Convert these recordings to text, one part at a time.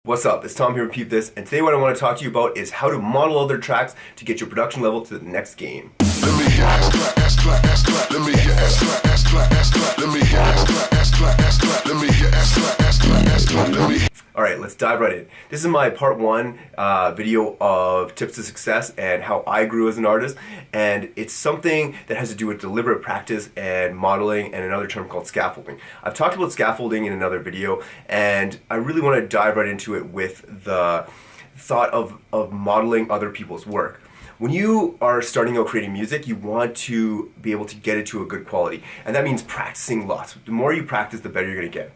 What's up? It's Tom here with Peep This, and today what I want to talk to you about is how to model other tracks to get your production level to the next game. Alright, let's dive right in. This is my part one video of tips to success and how I grew as an artist, and it's something that has to do with deliberate practice and modeling and another term called scaffolding. I've talked about scaffolding in another video, and I really want to dive right into it with the thought of modeling other people's work. When you are starting out creating music, you want to be able to get it to a good quality, and that means practicing lots. The more you practice, the better you're going to get.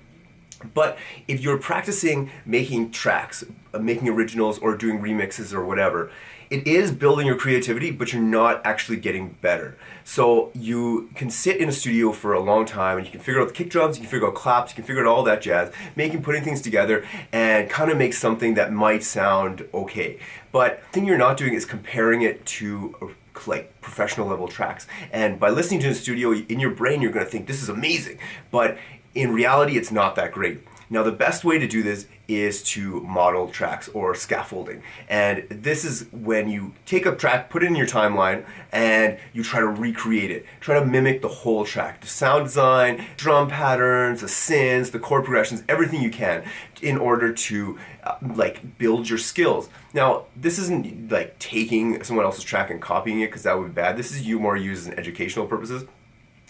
But if you're practicing making tracks, making originals or doing remixes or whatever, it is building your creativity, but you're not actually getting better. So you can sit in a studio for a long time and you can figure out the kick drums, you can figure out claps, you can figure out all that jazz, putting things together and kind of make something that might sound okay. But the thing you're not doing is comparing it to like professional level tracks. And by listening to the studio, in your brain you're going to think this is amazing, but in reality it's not that great. Now the best way to do this is to model tracks or scaffolding, and this is when you take a track, put it in your timeline, and you try to recreate it. Try to mimic the whole track, the sound design, drum patterns, the synths, the chord progressions, everything you can in order to build your skills. Now this isn't like taking someone else's track and copying it, because that would be bad. This is more used in educational purposes.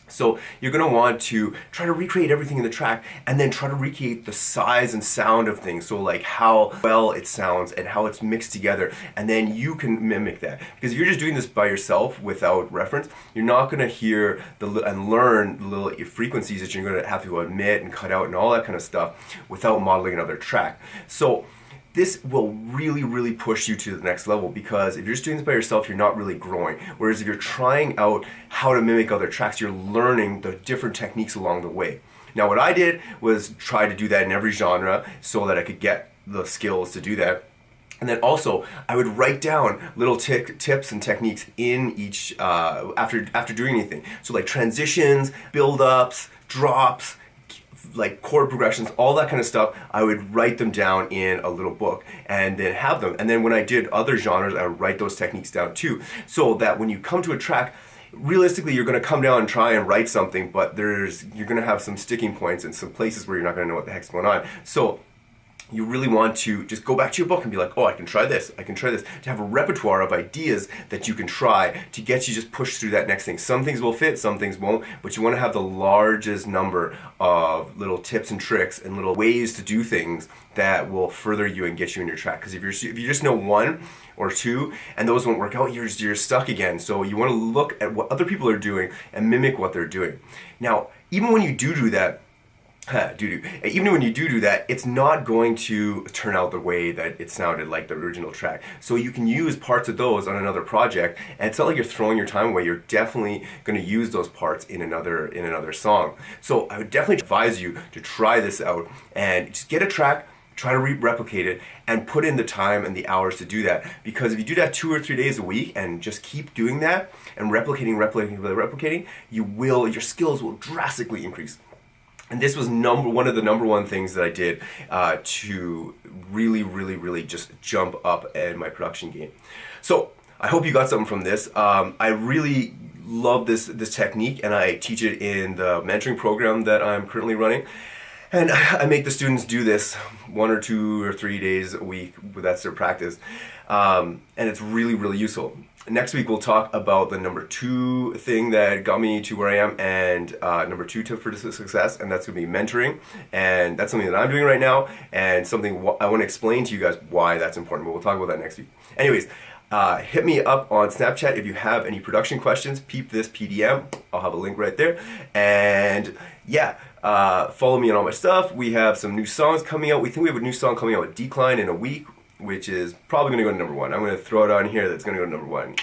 So you're going to want to try to recreate everything in the track and then try to recreate the size and sound of things. So like how well it sounds and how it's mixed together, and then you can mimic that. Because if you're just doing this by yourself without reference, you're not going to hear and learn the little frequencies that you're going to have to omit and cut out and all that kind of stuff without modeling another track. So this will really push you to the next level, because if you're just doing this by yourself, you're not really growing. Whereas if you're trying out how to mimic other tracks, you're learning the different techniques along the way. Now what I did was try to do that in every genre so that I could get the skills to do that. And then also, I would write down little tips and techniques in each, after doing anything. So like transitions, build-ups, drops, like chord progressions, all that kind of stuff, I would write them down in a little book and then have them. And then when I did other genres, I would write those techniques down too, so that when you come to a track, realistically you're going to come down and try and write something, but you're going to have some sticking points and some places where you're not going to know what the heck's going on. So you really want to just go back to your book and be like, oh, I can try this, to have a repertoire of ideas that you can try to get you just push through that next thing. Some things will fit, some things won't, but you want to have the largest number of little tips and tricks and little ways to do things that will further you and get you in your track. Because if you just know one or two and those won't work out, you're stuck again. So you want to look at what other people are doing and mimic what they're doing. Now, even when you do that, even when you do that, it's not going to turn out the way that it sounded like the original track. So you can use parts of those on another project, and it's not like you're throwing your time away. You're definitely going to use those parts in another song. So I would definitely advise you to try this out and just get a track, try to replicate it, and put in the time and the hours to do that. Because if you do that 2 or 3 days a week and just keep doing that and replicating, your skills will drastically increase. And this was one of the number one things that I did to really just jump up in my production game. So I hope you got something from this. I really love this technique, and I teach it in the mentoring program that I'm currently running. And I make the students do this 1 or 2 or 3 days a week. That's their practice. And it's really useful. Next week we'll talk about the number 2 thing that got me to where I am, and number 2 tip for success, and that's going to be mentoring. And that's something that I'm doing right now, and something I want to explain to you guys why that's important, but we'll talk about that next week. Anyways, hit me up on Snapchat if you have any production questions. Peep This PDM. I'll have a link right there. And yeah, follow me on all my stuff. We have some new songs coming out. We think we have a new song coming out with Decline in a week, which is probably going to go to number 1. I'm going to throw it on here that's going to go to number 1.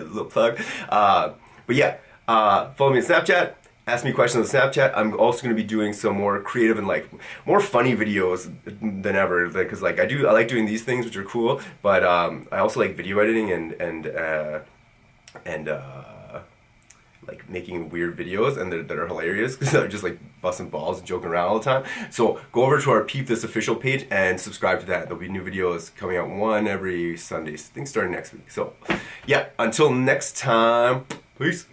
Little plug. But yeah, follow me on Snapchat. Ask me questions on Snapchat. I'm also going to be doing some more creative and more funny videos than ever. Because I like doing these things, which are cool. But I also like video editing and like making weird videos and that are hilarious because they're just like busting balls and joking around all the time. So go over to our Peep This official page and subscribe to that. There'll be new videos coming out one every Sunday, I think starting next week. So yeah, until next time, peace.